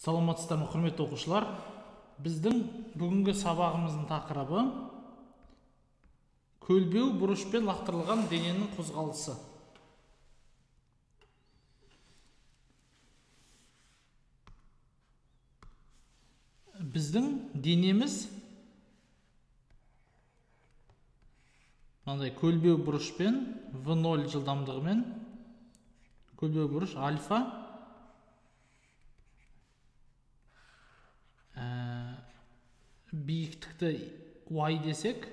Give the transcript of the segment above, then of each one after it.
Саламатсыздар ма, құрметті оқушылар? Біздің бүгінгі сабағымыздың тақырыбы көлбеу бұрышпен лақтырылған дененің қозғалысы. Біздің денеміз мынандай көлбеу бұрышпен V0 жылдамдығымен көлбеу бұрыш альфа биіктікті y десек,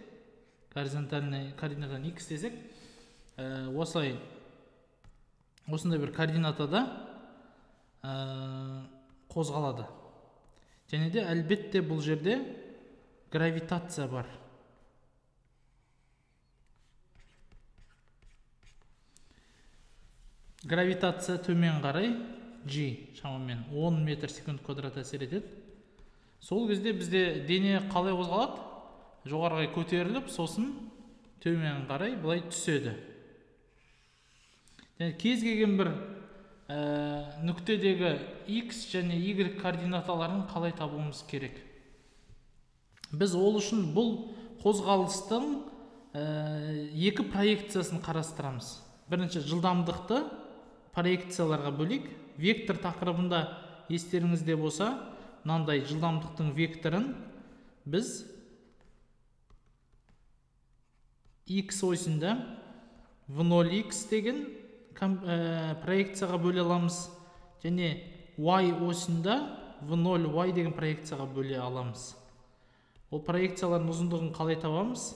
горизонтальный координатаны x десек, осындай бір координатада қозғалады. Және де әлбетте бұл жерде гравитация бар. Гравитация төмен қарай g шамамен 10 метр секунд квадрат әсер етеді. Сол кезде бізде дене қалай қозғалады? Жоғарыға көтеріліп, сосын төмен қарай былай түседі. Кез келген бір нүктедегі x және y координаталарын қалай табуымыз керек? Біз ол үшін бұл қозғалыстың екі проекциясын қарастырамыз. Бірінші, жылдамдықты проекцияларға бөлейік. Вектор тақырыбында естеріңізде болса, мынандай жылдамдықтың векторын біз x осында V0x деген проекцияға бөле аламыз, және y осында V0y деген проекцияға бөле аламыз. Ол проекциялардың ұзындығын қалай табамыз?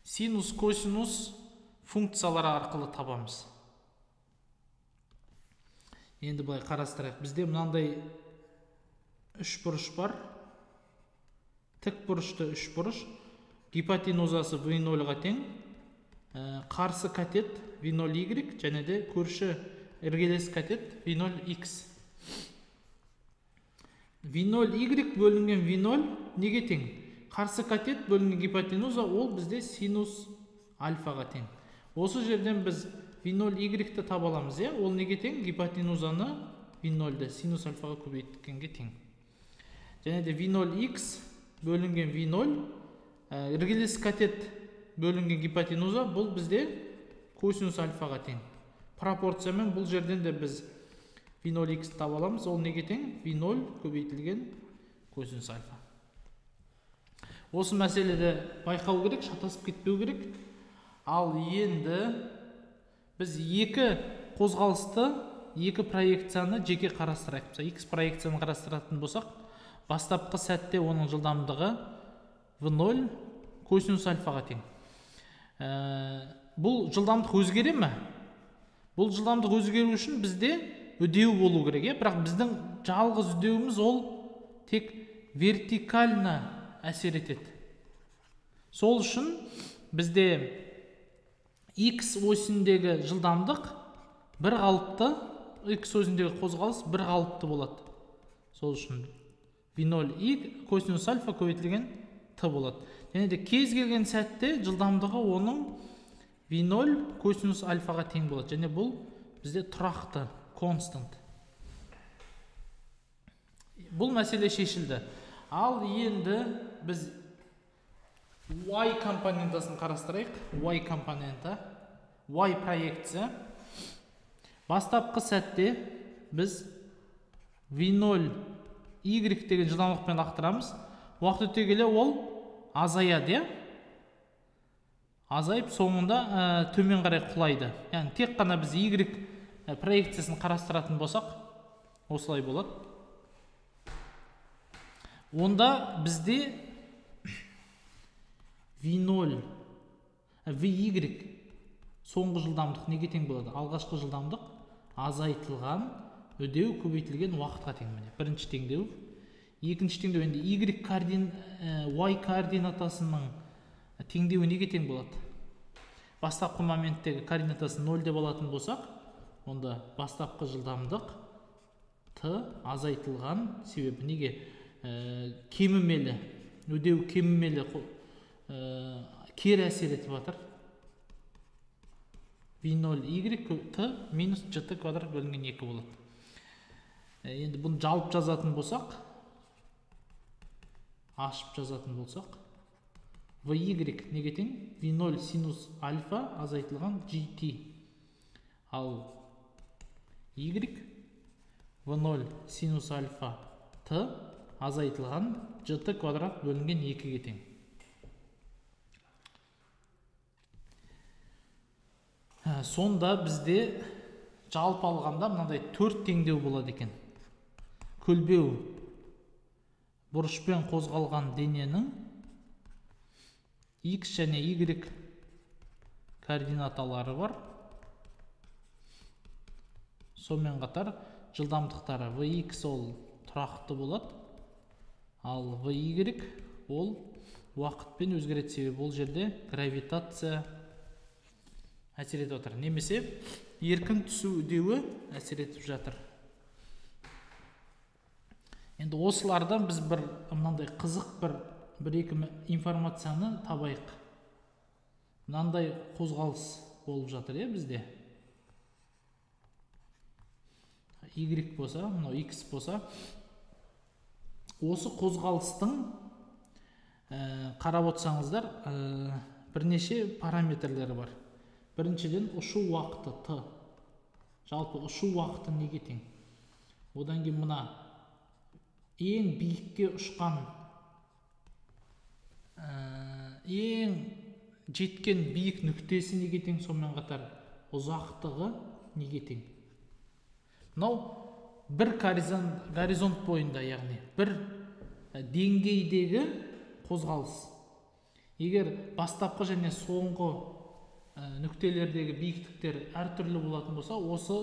Синус, косинус функциялары арқылы табамыз. Енді былай қарастырайық. Бізде мынандай үш бұрыш бар. Тік бұрышты үш бұрыш. Гипотенузасы V0-ға тең. Қарсы катет V0y және де көрші іргелес катет V0x. V0y бөлінген V0 неге тең? Қарсы катет бөлінген гипотенуза ол бізде синус альфаға тең. Осы жерден біз V0y-ті таба аламыз. Ол неге тең? Гипотенузаны V0-ді синус альфаға көбейткенге тең. Және де V0x бөлінген V0, іргелес катет бөлінген гипотенуза бұл бізде косинус альфаға тең. Пропорциямен бұл жерден де біз V0x таба аламыз. Ол неге тең? V0 көбейтілген косинус альфа. Осы мәселеде байқау керек, шатасып кетпеу керек. Ал енді біз екі қозғалысты, екі проекцияны жеке қарастырайық. X проекцияны қарастыратын болсақ, бастапқы сәтте оның жылдамдығы V0 косинус альфаға тең. Бұл жылдамдық өзгере ме? Бұл жылдамдық өзгеру үшін бізде үдеу болу керек. Бірақ біздің жалғыз үдеуіміз ол тек вертикально әсер етеді. Сол үшін бізде X осіндегі жылдамдық бір қалыпты, X осіндегі қозғалыс бір қалыпты болады. Сол үшін V0y косинус альфа көбейтілген Т болады. Және де кез келген сәтте жылдамдығы оның V0 косинус альфаға тең болады. Және бұл бізде тұрақты, констант. Бұл мәселе шешілді. Ал енді біз Y компонентасын қарастырайық. Y компонента, Y проекция. Бастапқы сәтте біз V0 y деген жылдамдықпен лақтырамыз. Уақыт өте келе ол азаяды. Азайып соңында төмен қарай құлайды. Яғни тек қана біз y проекциясын қарастыратын болсақ, осылай болады. Онда бізде V0, Vy соңғы жылдамдық неге тең болады? Алғашқы жылдамдық азайтылған үдеу көбейтілген уақытқа тең. Бірінші теңдеу. Екінші теңдеу енді y координатасының теңдеуі неге тең болады? Бастапқы моменттегі координатасы 0 деп алатын болсақ, онда бастапқы жылдамдық Т азайтылған себебі неге? Кемімелі, үдеу кемімелі кері әсер етіп жатыр. V0y Т минус GT квадрат бөлінген 2 болады. Енді бұны жалып жазатын болсақ, ашып жазатын болсақ, VY неге тең? V0 синус альфа азайтылған GT. Ал Y V0 синус альфа T азайтылған GT квадрат бөлінген 2-ге тең. Сонда бізде жалпы алғанда мынандай 4 теңдеу болады екен. Көлбеу бұрышпен қозғалған дененің X және Y координаталары бар. Сонымен қатар жылдамдықтары Vx ол тұрақты болады, ал Vy ол уақытпен өзгереді, себебі ол жерде гравитация әсер етіп отыр. Немесе еркін түсу үдеуі әсер етіп жатыр. Енді осылардан біз бір мынандай қызық бір-екі информацияны табайық. Мынандай қозғалыс болып жатыр, бізде. Y болса, мынау X болса, осы қозғалыстың қарап отырсаңыздар, бірнеше параметрлері бар. Біріншіден ұшу уақыты T. Жалпы ұшу уақыты неге тең? Одан кейін мына ең биікке ұшқан, ең жеткен биік нүктесі неге тең, сонымен қатар ұзақтығы неге тең? Мынау бір горизонт бойында, яғни бір деңгейдегі қозғалыс. Егер бастапқы және соңғы нүктелердегі биіктіктер әртүрлі болатын болса, осы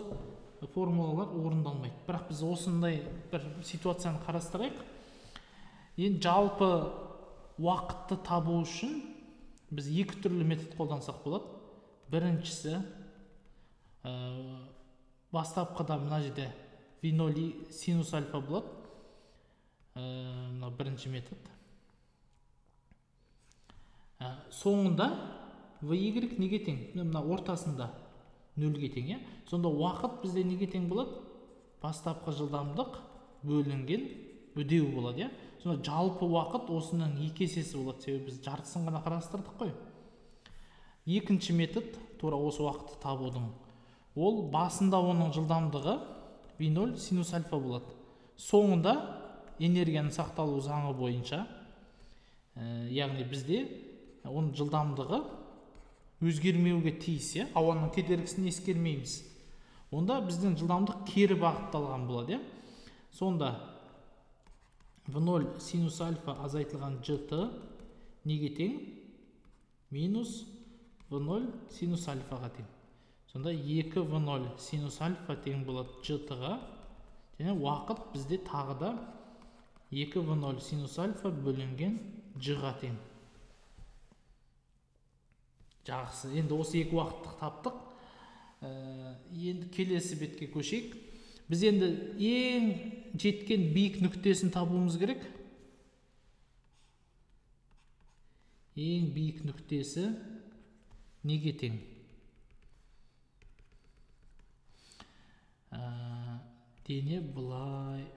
формулалар орындалмайды. Бірақ біз осындай бір ситуацияны қарастырайық. Енді жалпы уақытты табу үшін біз екі түрлі метод қолдансақ болады. Біріншісі, бастапқыда мына жерде V0 синус альфа болады. Мына бірінші метод. Соңында VY неге тең? Мына ортасында 0-ге тең, Сонда уақыт бізде неге тең болады? Бастапқы жылдамдық бөлінген үдеу болады, Сонда жалпы уақыт осының 2 есесі болады, себебі біз жартысын ғана қарастырдық қой. Екінші метод, тура осы уақытты табудың. Ол басында оның жылдамдығы V0 синус альфа болады. Соңында энергияның сақталу заңы бойынша, яғни бізде оның жылдамдығы өзгермеуге тиіс, ауаның кедергісін ескермейміз. Онда біздің жылдамдық кері бағытталған болады, Сонда V0 синус альфа азайтылған GT неге тең? Минус V0 синус альфаға тең. Сонда 2 V0 синус альфа тең болады GT-ға, және уақыт бізде тағы да 2 V0 синус альфа бөлінген G-ға тең. Жақсы, енді осы екі уақыттық таптық. Енді келесі бетке көшейік. Біз енді ең жеткен биік нүктесін табуымыз керек. Ең биік нүктесі неге тең? Дене бұлай.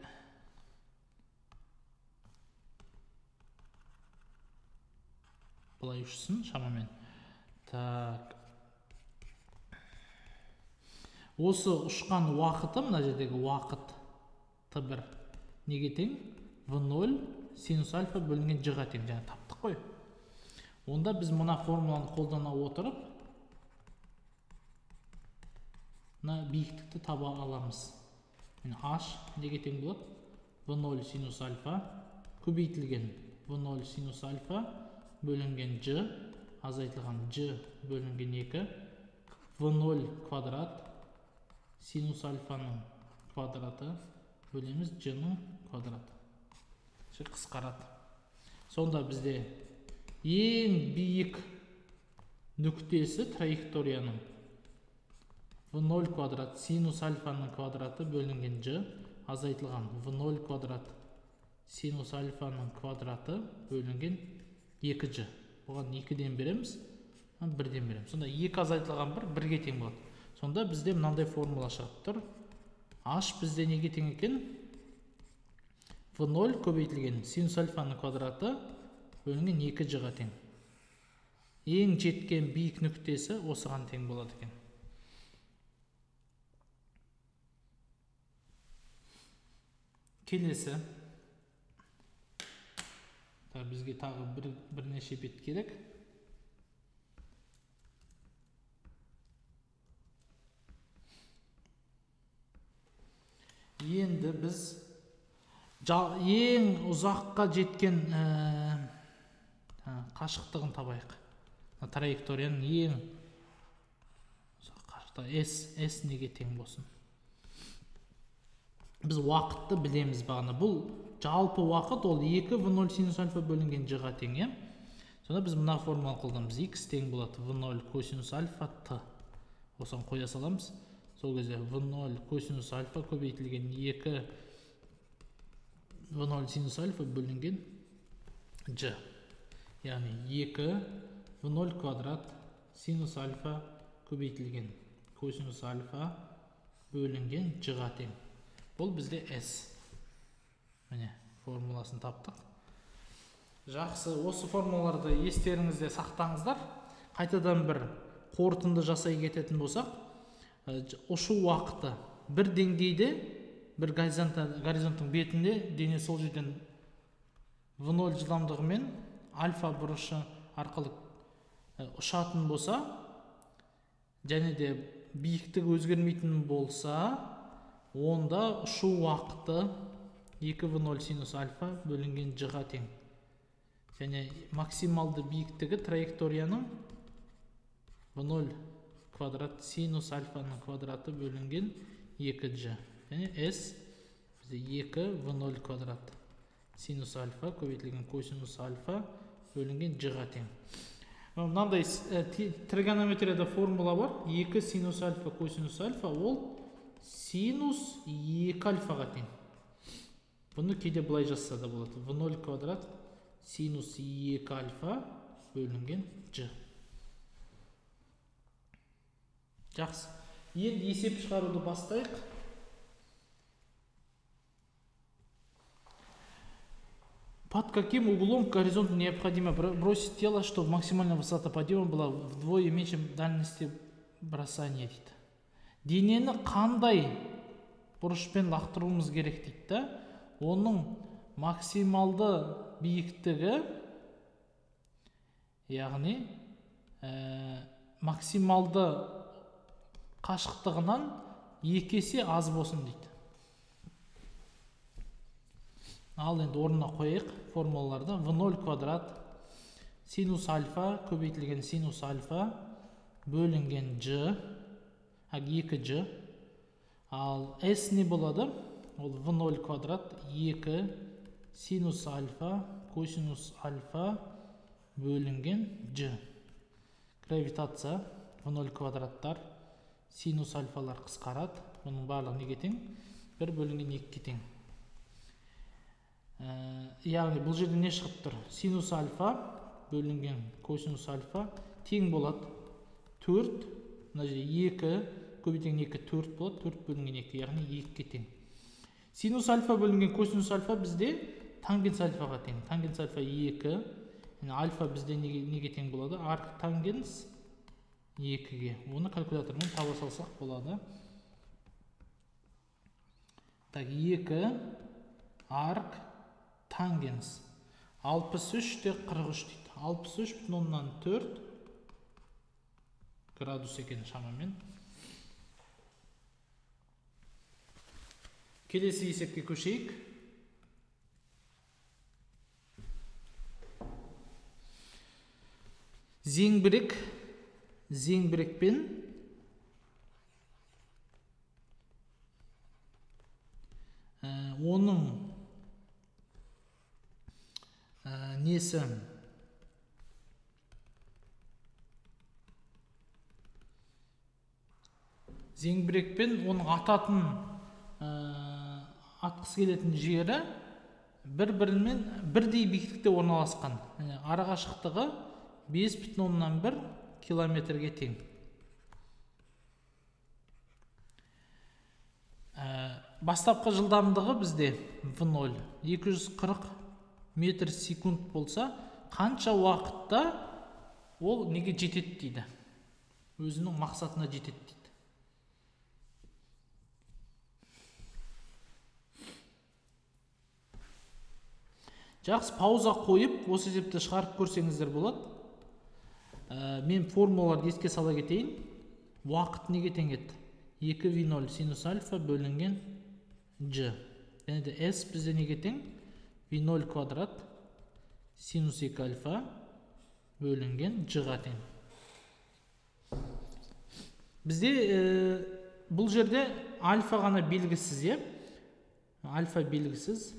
Бұлай ұшсын шамамен. Так. Осы ұшқан уақыты, мына жердегі уақыт T1 неге тең? V0 синус альфа бөлінген G-ға тең. Жаңа таптық қой. Онда біз мына формуланы қолдана отырып, мына биіктікті таба аламыз. H неге тең болады? V0 синус альфа көбейтілген V0 синус альфа бөлінген G азайтылған G бөлінген 2 V0 квадрат синус альфаның квадраты бөлеміз G-ның квадраты. Қысқарады. Сонда бізде ең биік нүктесі траекторияның V0 квадрат синус альфаның квадраты бөлінген G азайтылған V0 квадрат синус альфаның квадраты бөлінген 2G. Оған 2-ден береміз, 1-ден береміз. Сонда 2 азайтылған 1-ге тең болады. Сонда бізде мынандай формула шығып тұр. H бізде неге тең екен? v0 көбейтілген синус альфаның квадраты бөлінген 2g-ға тең. Ең жеткен биік нүктесі осыған тең болады екен. Келесі. Бізге тағы бірнеше бет керек. Енді біз ең ұзаққа жеткен қашықтығын табайық. Траекторияның ең ұзақ қашықтығы S неге тең болсын. Біз уақытты білеміз бағана. Бұл жалпы уақыт ол 2v0 синус альфа бөлінген g-ға тең. Сонда біз мына формуланы қолданамыз. X тең болады v0 косинус альфа t. Осыған қоя саламыз. Сол кезде v0 косинус альфа көбейтілген 2 v0 синус альфа бөлінген g. Яғни 2 v0 квадрат синус альфа көбейтілген косинус альфа бөлінген g-ға тең. Бұл бізде S. Міне, формуласын таптық. Жақсы, осы формулаларды естеріңізде сақтаңыздар. Қайтадан бір қорытынды жасай кететін болсақ, ұшу уақыты бір деңгейде, бір горизонттың бетінде дене сол жерден v0 жылдамдығымен альфа бұрышы арқылы ұшатын болса, және де биіктігі өзгермейтін болса, онда ұшу уақыты 2v0 синус альфа бөлінген g-ға тең. Және максималды биіктігі траекторияның v0 квадрат синус альфаның квадраты бөлінген 2g. Және S 2v0 квадрат синус альфа көбейтілген косинус альфа бөлінген g-ға тең. Мынандай тригонометрияда формула бар. 2 синус альфа косинус альфа ол синус 2 альфаға тең. Бұны кейде бұлай жазса да болады. v0 квадрат синус 2 альфа бөлінген g. Жақсы. Енді есеп шығаруды бастайық. Под каким углом к горизонту необходимо бросить тело, чтобы максимальная высота подъема была вдвое меньше дальности бросания дейді. Денені қандай бұрышпен лақтыруымыз керек дейді. Оның максималды биіктігі, яғни максималды қашықтығынан 2 есе аз болсын дейді. Ал енді орнына қойайық формулаларды. v0 квадрат синус альфа көбейтілген синус альфа бөлінген g, 2g. Ал S не болады? Ол v0 квадрат 2 синус альфа косинус альфа бөлінген g. Гравитация v0 квадраттар синус альфалар қысқарады. Бұның барлығы неге тең? 1 бөлінген 2-ге тең. Яғни бұл жерде не шығып тұр? Синус альфа бөлінген косинус альфа тең болады 4. Мына жерде 2 көбейтілген 2 4 болады. 4 бөлінген 2, яғни 2-ге тең. Синус альфа бөлінген косинус альфа бізде тангенс альфаға тең. Тангенс альфа 2. Альфа бізде неге тең болады? Арк тангенс 2-ге. Оны калькулятормен таба салсақ болады. Так, 2 арк тангенс 63 те 43 дейді. 63,4 градус екен шамамен. Келесі есепке көшейік. Зеңбірекпен оның несі зеңбірекпен оның ататын атқысы келетін жері бір-бірімен бірдей биіктікте орналасқан. Арақашықтығы 5,1 километрге тең. бастапқы жылдамдығы бізде v0 240 метр секунд болса, қанша уақытта ол неге жетеді дейді. Өзінің мақсатына жетеді дейді. Жақсы, пауза қойып, осы есепті шығарып көрсеңіздер болады. Мен формулаларды еске сала кетейін. Уақыт неге тең еді? 2v0 синус альфа бөлінген g. Және де s бізде неге тең? v0 квадрат синус 2 альфа бөлінген g-ға тең. Бізде бұл жерде альфа ғана белгісіз, альфа белгісіз.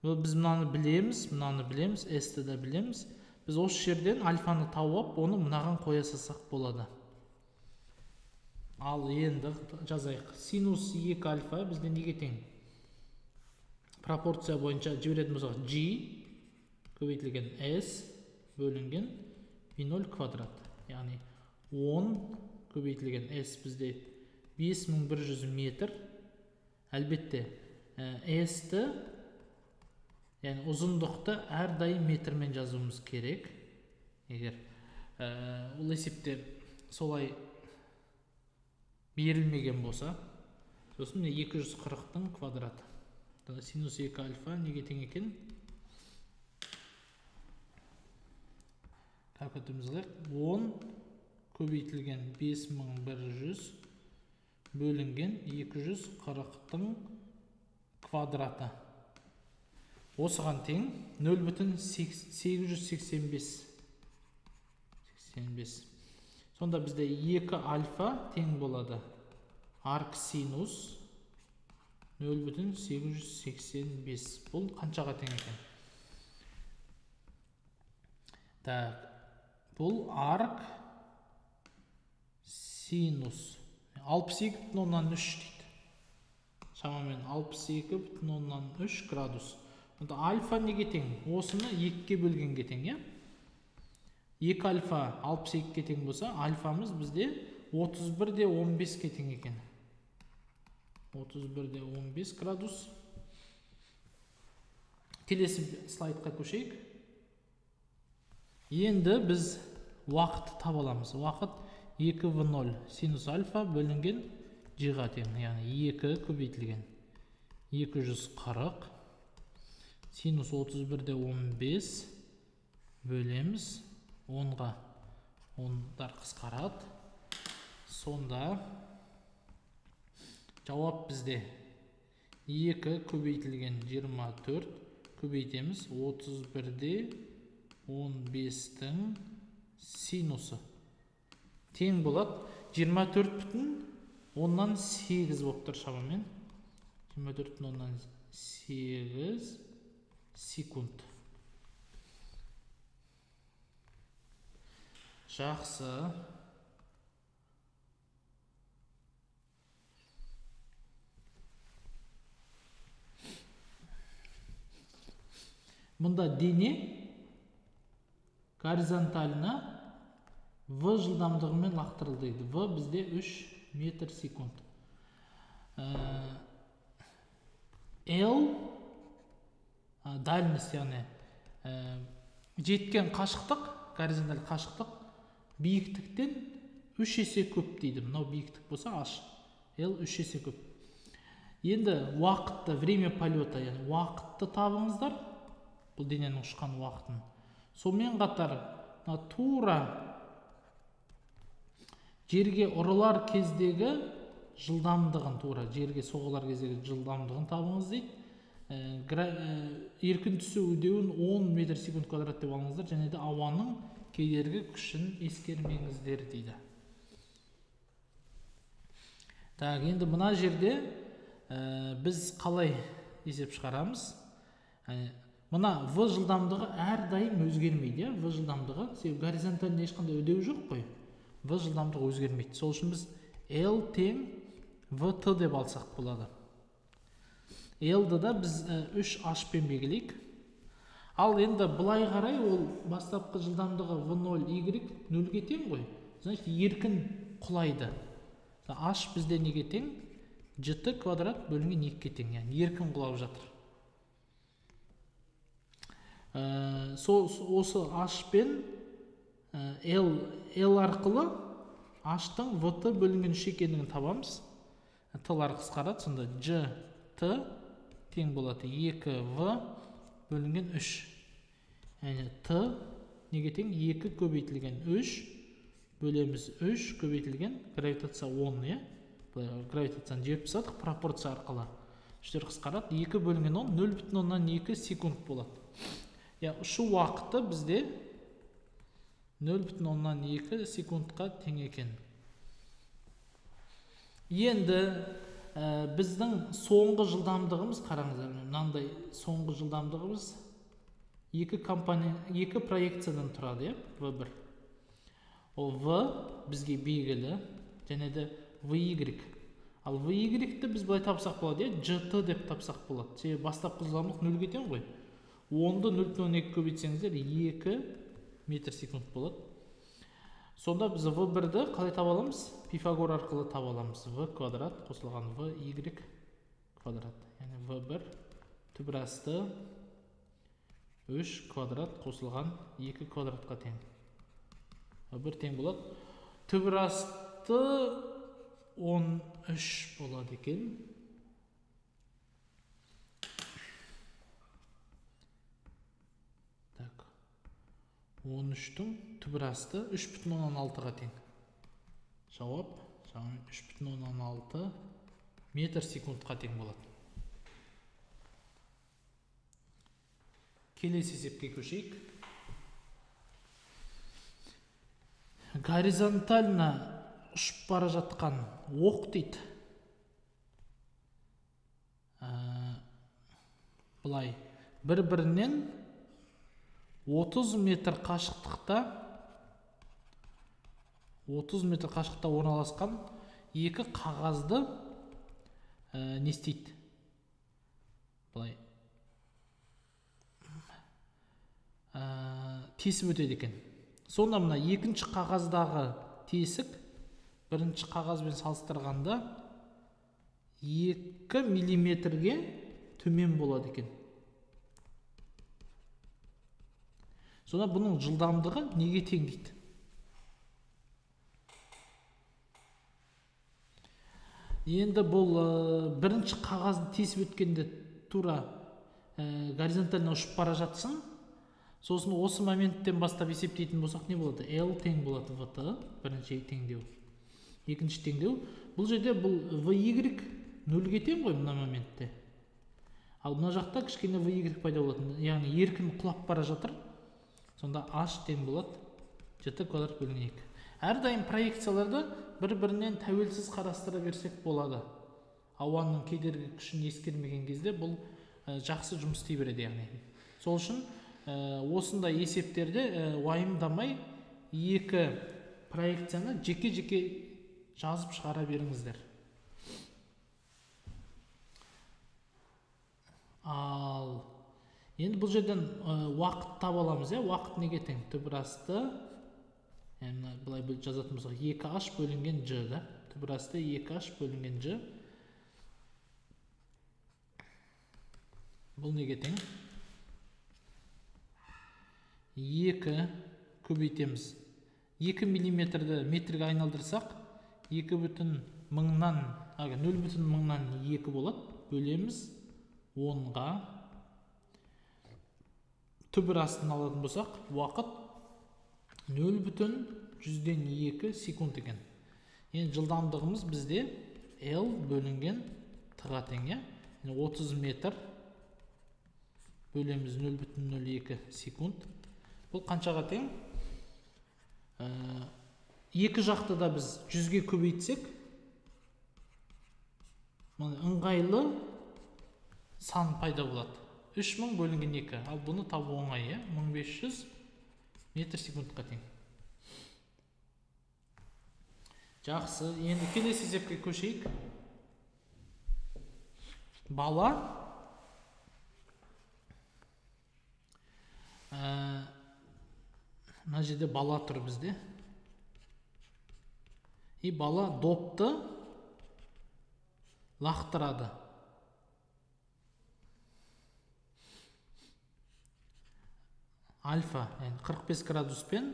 Біз мынаны білеміз, s-ті да білеміз. Біз осы жерден альфаны тауып, оны мынаған қоя салсақ болады. Ал енді жазайық. Синус 2 альфа бізде неге тең? Пропорция бойынша жіберетін болсақ g көбейтілген s бөлінген v0 квадрат. Яғни 10 көбейтілген s бізде 5100 метр. Әлбетте s-ті, яғни ұзындықты әрдайым метрмен жазуымыз керек. Егер ол есепте солай берілмеген болса, сосын 240-тың квадраты. Синус 2 альфа неге тең екен? Калькуляторымызға 10 көбейтілген 5100 бөлінген 240-тың квадраты. Осыған тең 0,885. Сонда бізде 2 альфа тең болады. Арк синус 0,885. Бұл қаншаға тең екен? Так, бұл арк синус 62,3 дейді. Шамамен 62,3 градус. Онда альфа неге тең? Осыны 2-ке бөлгенге тең, 2 альфа 62-ке тең болса, альфамыз бізде 31,15-ке тең екен. 31,15 градус. Келесі слайдқа көшейік. Енді біз уақытты таба аламыз. Уақыт 2v0 синус альфа бөлінген g-ға тең. Яғни 2 көбейтілген 240 синус 31,15 бөлеміз 10-ға. 10-дар қысқарады. Сонда жауап бізде 2 көбейтілген 24 көбейтеміз 31,15-тің синусы. Тең болады 24,8 болып тұр шамамен. 24,8 секунд. Жақсы. Мұнда дене горизонталына v жылдамдығымен лақтырылды. V бізде 3 метр секунд. L дальность, яғни жеткен қашықтық, горизонталь қашықтық биіктіктен 3 есе көп дейді. Мынау биіктік болса h. L 3 есе көп. Енді уақытты, время полета, яғни уақытты табыңыздар. Бұл дененің ұшқан уақытын. Сонымен қатар тура жерге ұрылар кездегі жылдамдығын, тура жерге соғылар кездегі жылдамдығын табыңыз дейді. Еркін түсу үдеуін 10 метр секунд квадрат деп алыңыздар, және де ауаның кедергі күшін ескермеңіздер дейді. Так, енді мына жерде біз қалай есеп шығарамыз? Мына v жылдамдығы әрдайым өзгермейді, v жылдамдығы, себебі горизонтальда ешқандай үдеу жоқ қой. V жылдамдығы өзгермейді. Сол үшін біз L тең vt деп алсақ болады. L-ді да біз 3h пен белгілейік. Ал енді былай қарай ол бастапқы жылдамдығы v0 y 0-ге тең ғой. Значит, еркін құлайды. H бізде неге тең? жт квадрат бөлінген 2-ке тең, яғни еркін құлап жатыр. Осы h пен l арқылы h-тың vt бөлінген 3 екендігін табамыз. T-лар қысқарады, сонда gt тең болады 2v бөлінген 3. Яғни t неге тең? 2 көбейтілген 3 бөлеміз 3 көбейтілген гравитация 10, е? Гравитацияны жеп тастадық пропорция арқылы. 3-тер қысқарады, 2 бөлінген 10 0,2 секунд болады. Ұшу уақыты бізде 0,2 секундқа тең екен. Енді біздің соңғы жылдамдығымыз, қараңыздар, мынандай соңғы жылдамдығымыз екі проекциядан тұрады, V1. Ол V бізге белгілі, және де VY. Ал VY-ті біз былай тапсақ болады, GT деп тапсақ болады. Себебі бастапқы жылдамдық 0-ге тең ғой. 10-ды 0,2 көбейтсеңіздер 2 метр секунд болады. Сонда біз V1-ді қалай таба аламыз? Пифагор арқылы таба аламыз. V квадрат қосылған VY квадрат. Яғни V1 түбір асты 3 квадрат қосылған 2 квадратқа тең. V1 тең болады. Түбір асты 13 болады екен. Так. 13-тің түбір асты 3,16-ға тең. Жауап 3,16 метр секундқа тең болады. Келесі есепке көшейік. Горизонтально ұшып бара жатқан оқ дейді. Бұлай, бір-бірінен 30 метр қашықтықта орналасқан екі қағазды не істейді? Бұлай тесіп өтеді екен. Сонда мына екінші қағаздағы тесік бірінші қағазбен салыстырғанда 2 миллиметрге төмен болады екен. Сонда бұның жылдамдығы неге тең дейді? Енді бұл бірінші қағазды тесіп өткенде тура горизонтально ұшып бара жатсын. Сосын осы моменттен бастап есептейтін болсақ не болады? L тең болады VT, бірінші теңдеу. Екінші теңдеу. Бұл жерде бұл VY 0-ге тең ғой мына моментте. Ал мына жақта кішкене VY пайда болады. Яғни еркін құлап бара жатыр. Сонда H тең болады GT квадрат бөлінген 2. Әрдайым проекцияларды бір-бірінен тәуелсіз қарастыра берсек болады. Ауаның кедергі күшін ескермеген кезде бұл жақсы жұмыс істей береді яғни. Сол үшін осындай есептерде уайымдамай екі проекцияны жеке-жеке жазып шығара беріңіздер. Ал енді бұл жерден уақыт таба аламыз, уақыт неге тең? Түбір асты, былай жазатын болсақ 2h бөлінген g да. Түбір асты 2h бөлінген g. Бұл неге тең? 2 көбейтеміз. 2 миллиметрді метрге айналдырсақ, 0,1000-нан 2 болады. Бөлеміз 10-ға. Түбір астын алатын болсақ, уақыт 0,2 секунд екен. Енді жылдамдығымыз бізде L бөлінген T-ға тең, 30 метр бөлеміз 0,02 секунд. Бұл қаншаға тең? Екі жақты да біз 100-ге көбейтсек, ыңғайлы сан пайда болады. 3000 бөлінген 2. Ал бұны табу оңай, 1500 метр секундқа тең. Жақсы, енді келесі есепке көшейік. Бала мына жерде бала тұр бізде. Бала допты лақтырады. Альфа, яғни 45 градуспен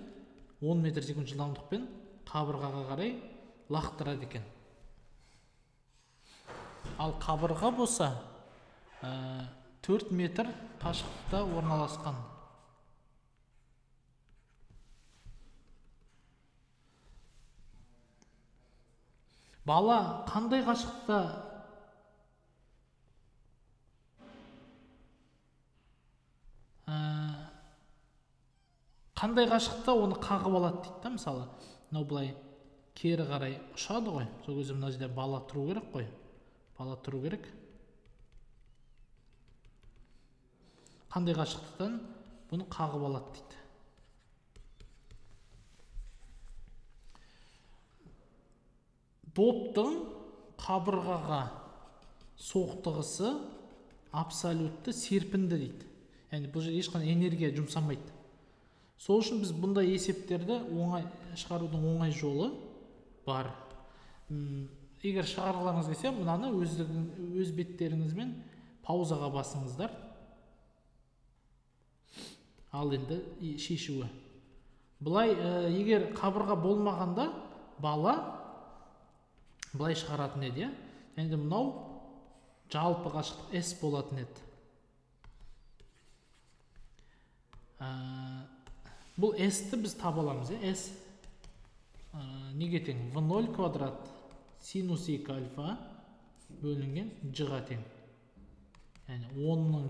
10 метр секунд жылдамдықпен қабырғаға қарай лақтырады екен. Ал қабырға болса 4 метр қашықтықта орналасқан. Бала қандай қашықтықта оны қағып алады дейді да, мысалы. Мынау былай кері қарай ұшады ғой. Сол кезде мына жерде бала тұру керек қой. Бала тұру керек. Қандай қашықтықтан бұны қағып алады дейді. Доптың қабырғаға соқтығысы абсолютті серпінді дейді. Яғни бұл жерде ешқандай энергия жұмсамайды. Сол үшін біз бұндай есептерді шығарудың оңай жолы бар. Егер шығарғыларыңыз келсе, мынаны өз беттеріңізбен паузаға басыңыздар. Ал енді шешуі. Бұлай, егер қабырға болмағанда, бала бұлай шығаратын еді. Енді мынау жалпы қашықтық S болатын еді. Бұл S-ті біз таба аламыз. S неге тең? V0 квадрат синус 2 альфа бөлінген G-ға тең. Яғни 10-ның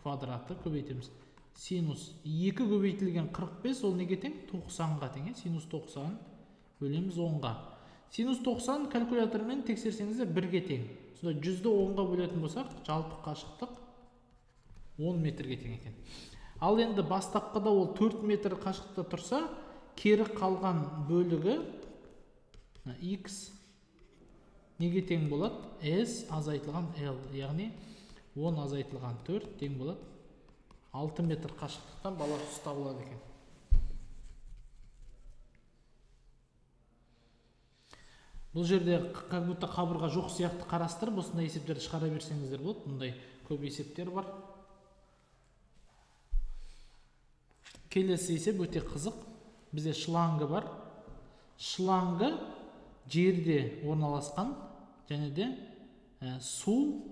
квадраты көбейтеміз. Синус 2 көбейтілген 45, ол неге тең? 90-ға тең. Синус 90 бөлеміз 10-ға. Синус 90 калькулятормен тексерсеңіздер 1-ге тең. Сонда 100-ді 10-ға бөлетін болсақ, жалпы қашықтық 10 метрге тең екен. Ал енді бастапқыда ол 4 метр қашықта тұрса, кері қалған бөлігі x неге тең болады? S азайтылған L, яғни 10 азайтылған 4 тең болады. 6 метр қашықтықтан бала табылады екен. Бұл жерде как будто қабырға жоқ сияқты қарастырып, осындай есептерді шығара берсеңіздер болады. Бұндай көп есептер бар. Келесі есеп өте қызық. Бізде шлангы бар. Шлангы жерде орналасқан, және де су,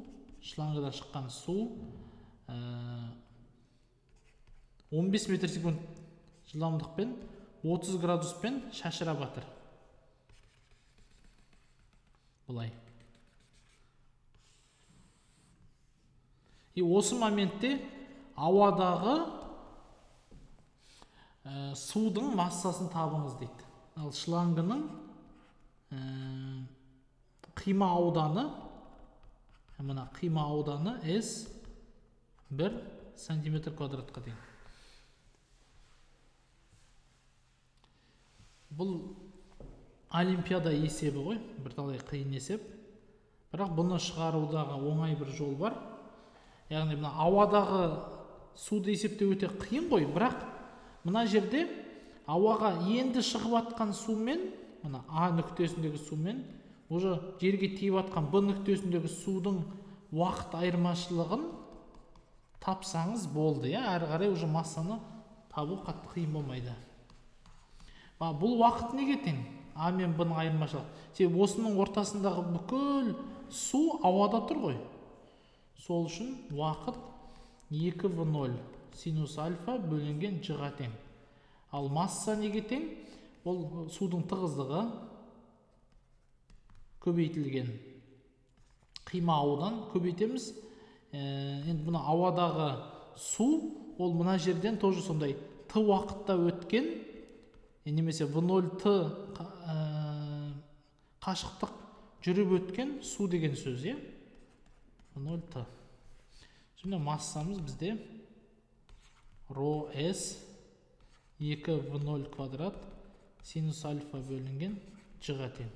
шлангыда шыққан су 15 метр секунд жылдамдықпен 30 градуспен шашырап жатыр. Бұлай. И осы моментте ауадағы судың массасын табыңыз дейді. Ал шлангының қима ауданы, мына қима ауданы S 1 сантиметр квадратқа тең. Бұл олимпиада есебі ғой, бірталай қиын есеп. Бірақ бұны шығарудағы оңай бір жол бар. Яғни мына ауадағы суды есептеу өте қиын ғой, бірақ мына жерде ауаға енді шығып атқан сумен, мына А нүктесіндегі сумен, уже жерге тиіп атқан Б нүктесіндегі судың уақыт айырмашылығын тапсаңыз болды. Әрі қарай уже массаны табу қатты қиын болмайды. Бұл уақыт неге тең? А мен Б-ның айырмашылығы. Себебі осының ортасындағы бүкіл су ауада тұр ғой. Сол үшін уақыт 2v0 синус альфа бөлінген G-ға тең. Ал масса неге тең? Ол судың тығыздығы көбейтілген қима аудан көбейтеміз. Енді бұны ауадағы су, ол мына жерден тоже сондай Т уақытта өткен, немесе v0t қашықтық жүріп өткен су деген сөз, v0t. Şimdi массамыз бізде ρ s 2v0 квадрат синус альфа бөлінген G-ға тең.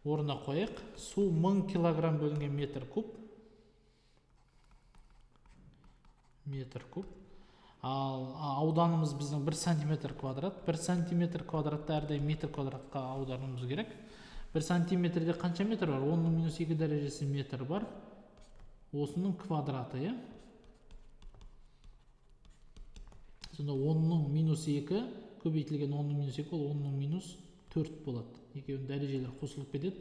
Орнына қойық. Су 1000 килограмм бөлінген метр куб. Ал ауданымыз біздің 1 сантиметр квадрат. 1 сантиметр квадратты әрдайым метр квадратқа аударуымыз керек. 1 сантиметрде қанша метр бар? 10-ның минус 2 дәрежесі метр бар. Осының квадраты, е? Сонда 10-ның минус 2 көбейтілген 10-ның минус 2 ол 10-ның минус 4 болады. Екеуінің дәрежелер қосылып кетеді.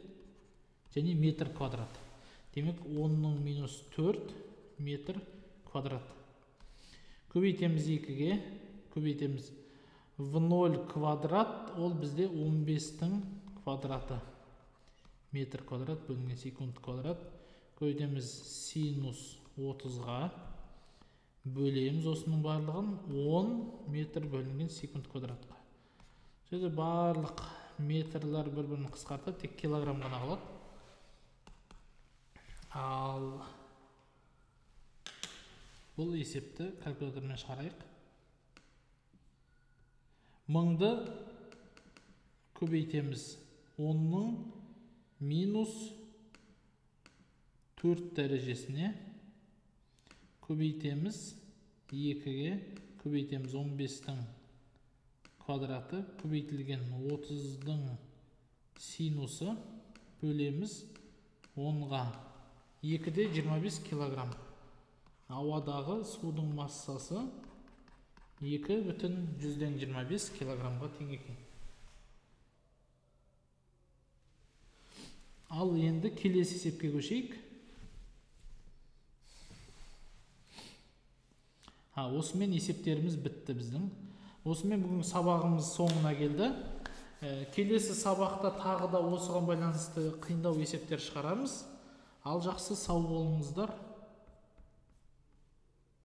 Және метр квадрат. Демек 10-ның минус 4 метр квадрат. Көбейтеміз 2-ге. Көбейтеміз v0 квадрат, ол бізде 15-тің квадраты. Метр квадрат бөлінген секунд квадрат. Көбейтеміз синус 30-ға. Бөлеміз осының барлығын 10 метр бөлінген секунд квадратқа. Сөзі барлық метрлер бір-бірін қысқартып, тек килограмм ғана қалады. Ал бұл есепті калькулятормен шығарайық. 1000-ды көбейтеміз 10-ның минус 4 дәрежесіне, көбейтеміз 2-ге, көбейтеміз 15-тің квадраты, көбейтілген 30-дың синусы, бөлеміз 10-ға. 2-де 25 килограмм. Ауадағы судың массасы 2,125 килограммға тең екен. Ал енді келесі есепке көшейік. Осымен есептеріміз бітті біздің. Осымен бүгінгі сабағымыз соңына келді. Келесі сабақта тағы да осыған байланысты қиындау есептер шығарамыз. Ал жақсы, сау болыңыздар.